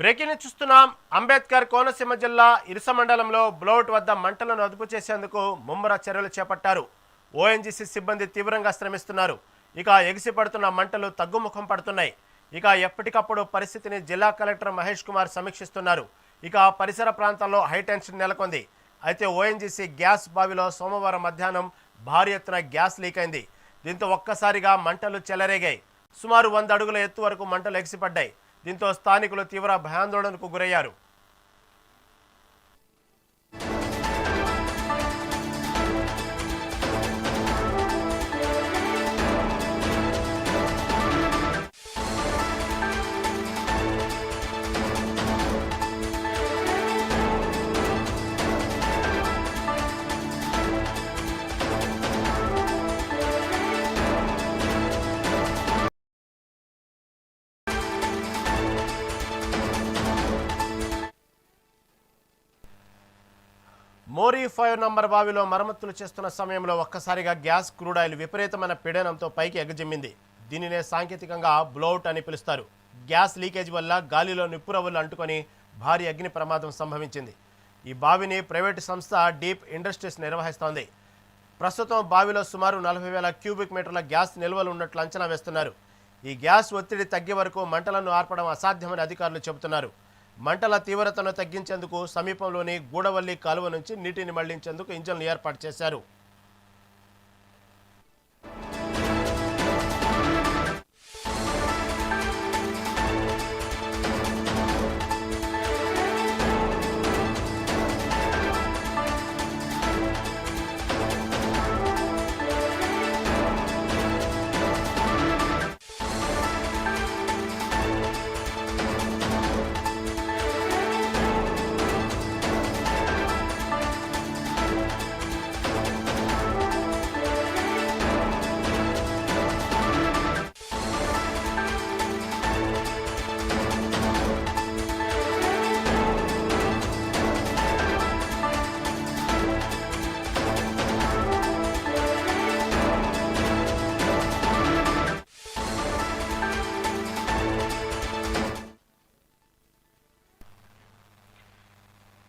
Breaking చూస్తున్నాం. అంబేద్కర్ కోనసీమ జిల్లా ఇరుస మండలంలో బ్లౌట్ వద్ద మంటలను అదుపు చేసేందుకు ముమ్మర చర్యలు చేపట్టారు. ఓఎన్జీసీ సిబ్బంది తీవ్రంగా శ్రమిస్తున్నారు. ఇక ఎగిసిపడుతున్న మంటలు తగ్గుముఖం పడుతున్నాయి. ఇక ఎప్పటికప్పుడు పరిస్థితిని జిల్లా కలెక్టర్ మహేష్ కుమార్ సమీక్షిస్తున్నారు. ఇక పరిసర ప్రాంతాల్లో హైటెన్షన్ నెలకొంది. అయితే ఓఎన్జీసీ గ్యాస్ బావిలో సోమవారం మధ్యాహ్నం భారీ ఎత్తున గ్యాస్ లీక్ అయింది. దీంతో ఒక్కసారిగా మంటలు చెలరేగాయి. సుమారు 100 అడుగుల ఎత్తు వరకు మంటలు ఎగిసిపడ్డాయి. దీంతో స్థానికులు తీవ్ర భయాందోళనకు గురయ్యారు. మోరీ 5 నంబర్ బావిలో మరమ్మతులు చేస్తున్న సమయంలో ఒక్కసారిగా గ్యాస్ క్రూడ్ ఆయిల్ విపరీతమైన పీడనంతో పైకి ఎగజిమ్మింది. దీనినే సాంకేతికంగా బ్లౌట్ అని పిలుస్తారు. గ్యాస్ లీకేజ్ వల్ల గాలిలో నిప్పురవ్వలు అంటుకొని భారీ అగ్ని ప్రమాదం సంభవించింది. ఈ బావిని ప్రైవేటు సంస్థ డీప్ ఇండస్ట్రీస్ నిర్వహిస్తోంది. ప్రస్తుతం బావిలో సుమారు 40,000 క్యూబిక్ మీటర్ల గ్యాస్ నిల్వలు ఉన్నట్లు అంచనా వేస్తున్నారు. ఈ గ్యాస్ ఒత్తిడి తగ్గే వరకు మంటలను ఆర్పడం అసాధ్యమని అధికారులు చెబుతున్నారు. మంటల తీవ్రతను తగ్గించేందుకు సమీపంలోని గూడవల్లి కాలువ నుంచి నీటిని మళ్లించేందుకు ఇంజన్లు ఏర్పాటు చేశారు.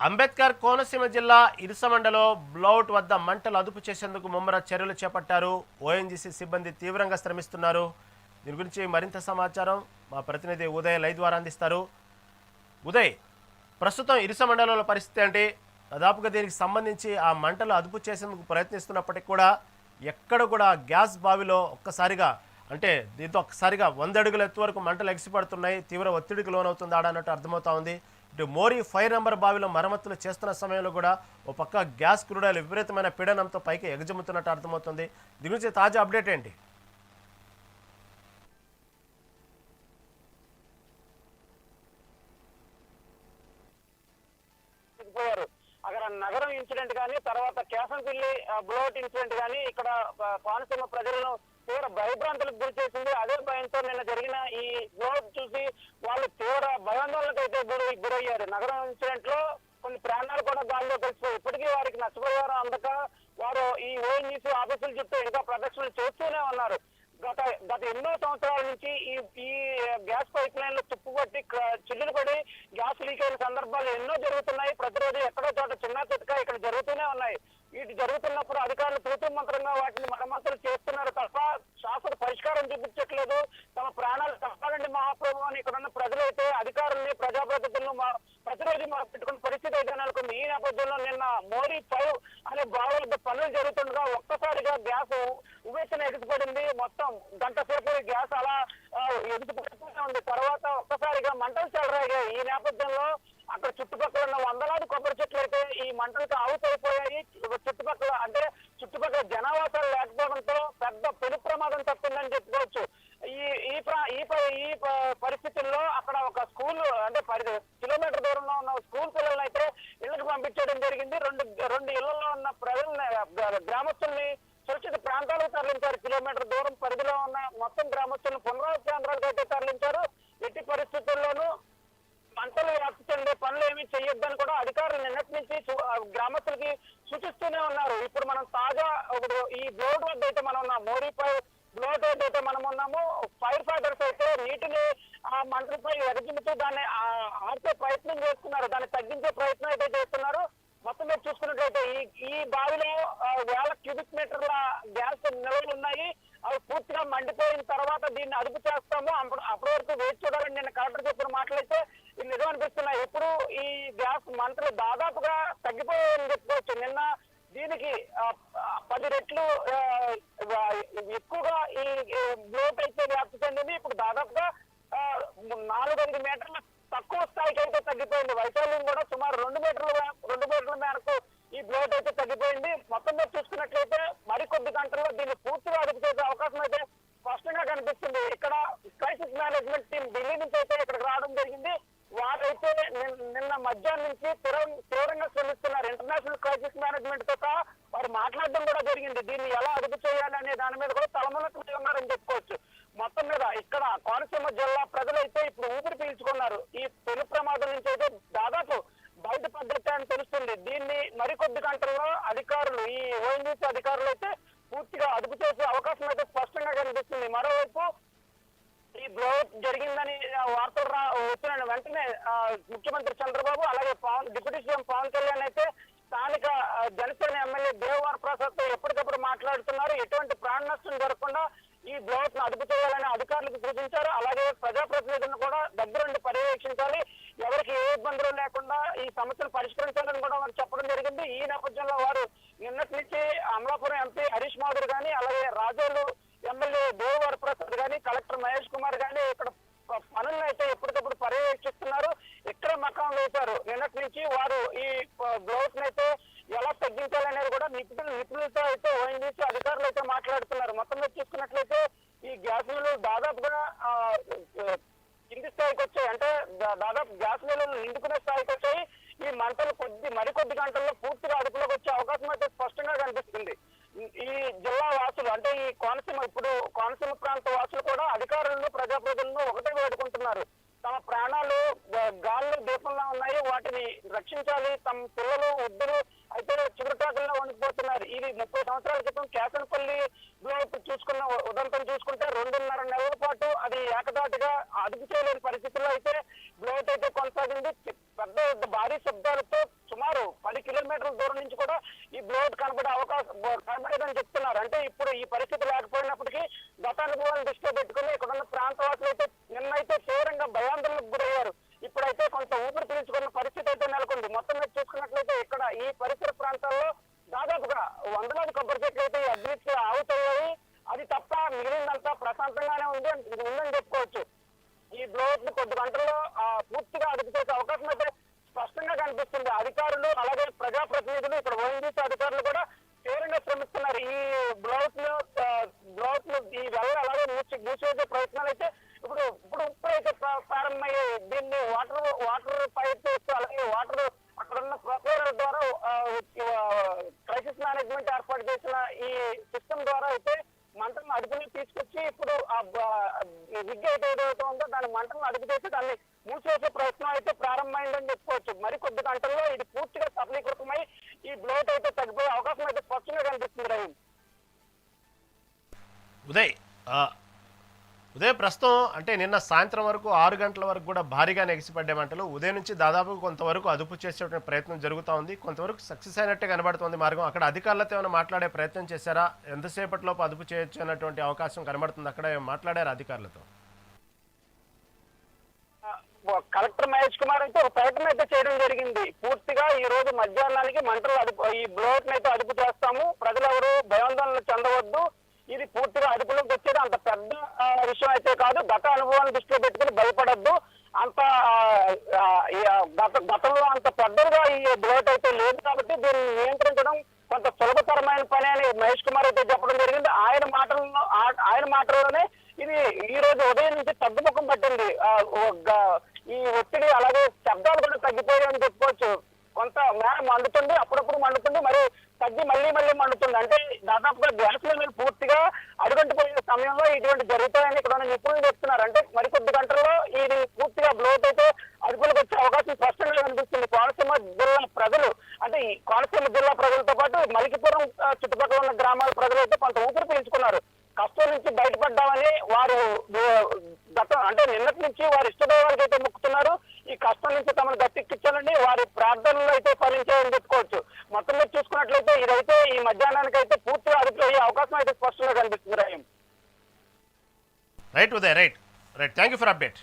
అంబేద్కర్ కోనసీమ జిల్లా ఇరుస మండలో బ్లౌట్ వద్ద మంటలు అదుపు చేసేందుకు ముమ్మర చర్యలు చేపట్టారు. ఓఎన్జీసీ సిబ్బంది తీవ్రంగా శ్రమిస్తున్నారు. దీని గురించి మరింత సమాచారం మా ప్రతినిధి ఉదయ్ లైవ్ ద్వారా అందిస్తారు. ఉదయ్, ప్రస్తుతం ఇరుస మండలంలో పరిస్థితి అంటే దాదాపుగా దీనికి సంబంధించి ఆ మంటలు అదుపు చేసేందుకు ప్రయత్నిస్తున్నప్పటికీ కూడా ఎక్కడ కూడా గ్యాస్ బావిలో ఒక్కసారిగా అంటే దీంతో ఒక్కసారిగా 100 అడుగుల ఎత్తు వరకు మంటలు ఎగిసిపడుతున్నాయి. తీవ్ర ఒత్తిడికి లోనవుతుంది అన్నట్టు అర్థమవుతా ఉంది. ఇటు మోరీ 5 నంబర్ బావిలో మరమ్మతులు చేస్తున్న సమయంలో కూడా ఓ పక్క గ్యాస్ క్రూడ్ ఆయిల్ విపరీతమైన పీడనంతో పైకి ఎగజమ్ముతున్నట్టు అర్థమవుతుంది. దీని గురించి తాజా అప్డేట్ ఏంటి? అక్కడ నగరం ఇన్సిడెంట్ కానీ తర్వాత కేసంపల్లి బ్లౌట్ ఇన్సిడెంట్ కానీ ఇక్కడ కోనసీమ ప్రజలను తీవ్ర భయభ్రాంతులకు గురి చేసింది. అదే భయంతో నిన్న జరిగిన ఈ బ్లౌట్ చూసి వాళ్ళు తీవ్ర భయాందోళనకు అయితే గురయ్యారు. నగరం ఇన్సిడెంట్ లో కొన్ని ప్రాణాలు కూడా గాలిలో కలిసిపోయి ఇప్పటికీ వారికి నష్టపరిహారం అందక వారు ఈ ఓఎన్జీసీ ఆఫీసుల చుట్టూ ఇంకా ప్రదర్శనలు చేస్తూనే ఉన్నారు. గత ఎన్నో సంవత్సరాల నుంచి ఈ గ్యాస్ పైప్ లైన్లు తుప్పుపట్టి చిల్లులు పడి గ్యాస్ లీక్ అయిన సందర్భాలు ఎన్నో జరుగుతున్నాయి. ప్రతిరోజు ఎక్కడో చోట చిన్న చితక ఇక్కడ జరుగుతూనే ఉన్నాయి. వీటి జరుగుతున్నప్పుడు అధికారులు తూతూ మంత్రంగా వాటిని మరమ్మతులు చేస్తున్నారు తప్ప శాశ్వత పరిష్కారం చూపించట్లేదు. తమ ప్రాణాలు తప్పాలండి మహాప్రభు అని ఇక్కడ ఉన్న ప్రజలైతే అధికారుల్ని ప్రజాప్రతినిధులను ప్రతిరోజు పెట్టుకున్న పరిస్థితి అయితే నెలకొంది. ఈ నేపథ్యంలో నిన్న మోరీ 5 అనే బావి వద్ద పనులు జరుగుతుండగా ఒక్కసారిగా గ్యాస్ ఉవేచన ఎగిసిపడింది. మొత్తం గంట సేపు గ్యాస్ అలా ఎగిసిపడుతూనే ఉంది. తర్వాత ఒక్కసారిగా మంటలు చెలరేగాయి. ఈ నేపథ్యంలో అక్కడ చుట్టుపక్కల ఉన్న 100లాది కొబ్బరి చెట్లు అయితే ఈ మంటలతో ఆవుతైపోయాయి. చుట్టుపక్కల జనావాసాలు లేకపోవడంతో పెద్ద పెను ప్రమాదం తప్పిందని చెప్పుకోవచ్చు. ఈ పరిస్థితుల్లో అక్కడ ఒక స్కూల్ అంటే 10 కిలోమీటర్ దూరంలో ఉన్న స్కూల్ పిల్లల్ని అయితే ఇళ్లకు పంపించడం జరిగింది. రెండు ఇళ్లలో ఉన్న ప్రజల్ని గ్రామస్తుల్ని సురక్షిత ప్రాంతాలకు తరలించారు. కిలోమీటర్ దూరం పరిధిలో ఉన్న మొత్తం గ్రామస్తులను పునరావాస కేంద్రాలకు అయితే తరలించారు. ఎట్టి పరిస్థితుల్లోనూ మంటలు వ్యాప్తించే పనులు ఏమీ చేయొద్దని కూడా అధికారులు నిన్నటి నుంచి గ్రామస్తులకి సూచిస్తూనే ఉన్నారు. ఇప్పుడు మనం తాజా ఈ బ్లౌట్ వద్ద అయితే మనం మోరీ 5 బ్లోట్ ఏదైతే మనం ఉన్నామో ఫైర్ ఫైటర్స్ అయితే నీటిని ఆ మంటలపై ఎగజిమ్ముతూ దాన్ని ఆర్పే ప్రయత్నం చేస్తున్నారు, దాన్ని తగ్గించే ప్రయత్నం అయితే చేస్తున్నారు. మొత్తం మీద చూసుకున్నట్లయితే ఈ బావిలో వేల క్యూబిక్ మీటర్ల గ్యాస్ నిల్వలు ఉన్నాయి. అవి పూర్తిగా మండిపోయిన తర్వాత దీన్ని అదుపు చేస్తాము, అప్పటి వరకు వేచి చూడాలని నేను కలెక్టర్ చెప్పిన మాటలైతే ఇది నిజం అనిపిస్తున్నాయి. ఇప్పుడు ఈ గ్యాస్ మంటలు దాదాపుగా తగ్గిపోయాయని చెప్పుకోవచ్చు. నిన్న దీనికి 10 రెట్లు ఎక్కువగా ఈ బ్లోట్ అయితే వ్యాప్తి చెందింది. ఇప్పుడు దాదాపుగా 4-5 మీటర్ల తక్కువ స్థాయికి అయితే తగ్గిపోయింది. వైశాల్యం కూడా సుమారు 2 మీటర్ల మేరకు ఈ బ్లోట్ అయితే తగ్గిపోయింది. మొత్తం మీద చూసుకున్నట్లయితే మరికొద్ది గంటల్లో దీన్ని పూర్తిగా అదుపు చేసే అవకాశం అయితే స్పష్టంగా కనిపిస్తుంది. ఇక్కడ క్రైసిస్ మేనేజ్మెంట్ టీం ఢిల్లీ నుంచి అయితే ఇక్కడికి రావడం జరిగింది. వారైతే నిన్న మధ్యాహ్నం నుంచి తీవ్రంగా శ్రమిస్తున్నారు. ఇంటర్నేషనల్ క్రైసిస్ మేనేజ్మెంట్ తో వారు మాట్లాడడం కూడా జరిగింది. దీన్ని ఎలా అదుపు చేయాలి అనే దాని మీద కూడా తలమునకలు ఉన్నారని చెప్పుకోవచ్చు. మొత్తం మీద ఇక్కడ కోనసీమ జిల్లా ప్రజలైతే ఇప్పుడు ఊపిరి పీల్చుకున్నారు. ఈ పెను ప్రమాదం నుంచి అయితే దాదాపు బయటపడ్డట్టే అని తెలుస్తుంది. దీన్ని మరికొద్ది గంటల్లో అధికారులు, ఈ ఓఎన్జీసీ అధికారులు అయితే పూర్తిగా అదుపు చేసే అవకాశం అయితే స్పష్టంగా కనిపిస్తుంది. మరోవైపు ఈ బ్లోట్ జరిగిందని వార్తలు వచ్చిన వెంటనే ముఖ్యమంత్రి చంద్రబాబు అలాగే డిప్యూటీ సీఎం పవన్ కళ్యాణ్ అయితే స్థానిక జనసేన ఎమ్మెల్యే దేవవర ప్రసాద్ తో ఎప్పటికప్పుడు మాట్లాడుతున్నారు. ఎటువంటి ప్రాణ నష్టం జరగకుండా ఈ బ్లోట్ ను అదుపు చేయాలని అధికారులకు సూచించారు. అలాగే ప్రజాప్రతినిధులను కూడా దగ్గరుండి పర్యవేక్షించాలి, ఎవరికి ఏ ఇబ్బందులు లేకుండా ఈ సమస్యను పరిష్కరించాలని కూడా వారు చెప్పడం జరిగింది. ఈ నేపథ్యంలో వారు నిన్నటి నుంచి అమలాపురం ఎంపీ హరీష్ మాధుర్ గాని, అలాగే రాజోలు ఎమ్మెల్యే దేవవర ప్రసాద్ గాని, కలెక్టర్ మహేష్ కుమార్ గాని ఇక్కడ పనులను అయితే ఎప్పటికప్పుడు పర్యవేక్షిస్తున్నారు. ఇక్కడ మకాం వేశారు. నిన్నటి నుంచి వారు ఈ బ్లోట్ అయితే ఎలా తగ్గించాలనేది కూడా నిపుణులతో అయితే ఓఎన్జీసీ అధికారులు అయితే మాట్లాడుతున్నారు. మొత్తం మీద చూసుకున్నట్లయితే ఈ గ్యాస్ నిల్వలు దాదాపుగా కింది స్థాయికి వచ్చాయి. అంటే దాదాపు గ్యాస్ నిల్వలు నిండుకునే స్థాయికి వచ్చాయి. ఈ మంటలు మరికొద్ది గంటల్లో పూర్తిగా అదుపులోకి వచ్చే అవకాశం అయితే స్పష్టంగా కనిపిస్తుంది. ఈ జిల్లా వాసులు అంటే ఈ కోనసీమ ప్రాంత వాసులు కూడా అధికారులను, ప్రజాప్రతినిధులను ఒకటే వేడుకుంటున్నారు. తమ ప్రాణాలు గాల్లో దీపంలా ఉన్నాయి, వాటిని రక్షించాలి. తమ పిల్లలు, వృద్ధులు అయితే చిగురుటాకుల్లో వణికిపోతున్నారు. ఇది 30 సంవత్సరాల క్రితం కేసనపల్లి బ్లోట్ ఉదంతం చూసుకుంటే 2.5 నెలల పాటు అది ఏకదాటిగా అదుపు చేయలేని పరిస్థితుల్లో అయితే బ్లోట్ అయితే కొనసాగింది. పెద్ద భారీ శబ్దాలతో సుమారు 10 కిలోమీటర్ల దూరం నుంచి కూడా ఈ బ్లోట్ కనబడేదని చెప్తున్నారు. అంటే ఇప్పుడు ఈ పరిస్థితి లేకపోయినప్పటికీ గత అనుభవాలను దృష్టిలో పెట్టుకుని ఇక్కడ ఉన్న ప్రాంతవాసులు అయితే నిన్నైతే తీవ్రంగా భయాందోళనకు గురయ్యారు. ఇప్పుడైతే కొంత ఊపిరి పీల్చుకున్న పరిస్థితి అయితే నెలకొంది. మొత్తం మీద చూసుకున్నట్లయితే ఇక్కడ ఈ పరిసర ప్రాంతాల్లో దాదాపుగా 100 కొబ్బరి చెట్లు అయితే అగ్నికి ఆవుతయ్యాయి. అది తప్ప మిగిలిందంతా ప్రశాంతంగానే ఉందని చెప్పుకోవచ్చు. ఈ బ్లోట్ ను కొద్ది గంటల్లో పూర్తిగా అదుపు చేసే అవకాశం అయితే స్పష్టంగా కనిపిస్తుంది. అధికారులు అలాగే ప్రజాప్రతినిధులు, ఇక్కడ ఓఎన్జీసీ అధికారులు కూడా తీవ్రంగా శ్రమిస్తున్నారు. ఈ బ్లోట్ ను ఈ వెల్ల అలాగే మూసివేసే ప్రయత్నాలు అయితే ఇప్పుడైతే ప్రారంభమయ్యాయి. దీన్ని వాటర్ పైప్ చేస్తూ అలాగే వాటర్ అక్కడున్న ప్రొక్లైనర్ ద్వారా క్రైసిస్ మేనేజ్మెంట్ ఏర్పాటు చేసిన ఈ సిస్టమ్ ద్వారా అయితే మంటలను అదుపుని తీసుకొచ్చి ఇప్పుడు విగ్ ఏదైతే ఉందో దాని మంటలను అదుపు చేసి దాన్ని మూసివేసే ప్రయత్నం అయితే ప్రారంభమైందని చెప్పుకోవచ్చు. మరికొద్ది గంటల్లో ఇది పూర్తిగా సఫలీకృతమై ఈ బ్లోట్ అయితే తగ్గిపోయే అవకాశం అయితే స్పష్టంగా కనిపిస్తుంది. రహీం, ఉదయం ప్రస్తుతం అంటే నిన్న సాయంత్రం వరకు 6 గంటల వరకు కూడా భారీగా ఎగిసిపడ్డే మంటలు ఉదయం నుంచి దాదాపు కొంతవరకు అదుపు చేసే ప్రయత్నం జరుగుతూ ఉంది. కొంతవరకు సక్సెస్ అయినట్టే కనబడుతుంది మార్గం. అక్కడ అధికారులతో ఏమైనా మాట్లాడే ప్రయత్నం చేశారా? ఎంతసేపట్లోపు అదుపు చేయొచ్చు అన్నటువంటి అవకాశం కనబడుతుంది? అక్కడ మాట్లాడారు అధికారులతో? కలెక్టర్ మహేష్ కుమార్ అయితే ఒక ప్రకటన అయితే చేయడం జరిగింది. పూర్తిగా ఈ రోజు మధ్యాహ్నానికి మంటలు ఈ బ్లోట్ అయితే అదుపు చేస్తాము, ప్రజలెవరూ భయాందోళన చెందవద్దు, ఇది పూర్తిగా అదుపులోకి వచ్చేది అంత పెద్ద విషయం అయితే కాదు, గత అనుభవాన్ని దృష్టిలో పెట్టుకుని భయపడద్దు, అంత గతంలో అంత పెద్దగా ఈ బ్లోట్ అయితే లేదు కాబట్టి దీన్ని నియంత్రించడం కొంత సులభతరమైన పని అని మహేష్ కుమార్ అయితే చెప్పడం జరిగింది. ఆయన మాటల్లోనే ఇది ఈ రోజు ఉదయం నుంచి తగ్గుముఖం పట్టింది. ఈ ఒత్తిడి అలాగే శబ్దాలు కూడా తగ్గిపోయాయని చెప్పుకోవచ్చు. కొంత మేర మండుతుంది, అప్పుడప్పుడు మండుతుంది, మరి తగ్గి మళ్ళీ మండుతుంది. అంటే దాదాపుగా గ్యాస్ లెవెల్ పూర్తిగా అడుగంటిపోయే సమయంలో ఇటువంటి జరుగుతాయని ఇక్కడ నిపుణులు చెప్తున్నారు. అంటే మరికొద్ది గంటల్లో ఇది పూర్తిగా బ్లోట్ అయితే అదుపులోకి వచ్చే అవకాశం స్పష్టంగా కనిపిస్తుంది. కోనసీమ జిల్లా ప్రజలు అంటే ఈ కోనసీమ జిల్లా ప్రజలతో పాటు మలికిపురం చుట్టుపక్కల ఉన్న గ్రామాల ప్రజలు అయితే కొంత ఊపిరి పీల్చుకున్నారు. కష్టం నుంచి బయట నుంచి తమను గట్టెక్కించాలని వారి ప్రార్థనలు అయితే ఫలించాయని చెప్పుకోవచ్చు. మొత్తం మీద చూసుకున్నట్లయితే ఇదైతే ఈ మధ్యాహ్నానికి అయితే పూర్తిగా అదుపులో అయ్యే అవకాశం అయితే స్పష్టంగా కనిపిస్తుంది. రాయం. Right Uday, right thank you for update.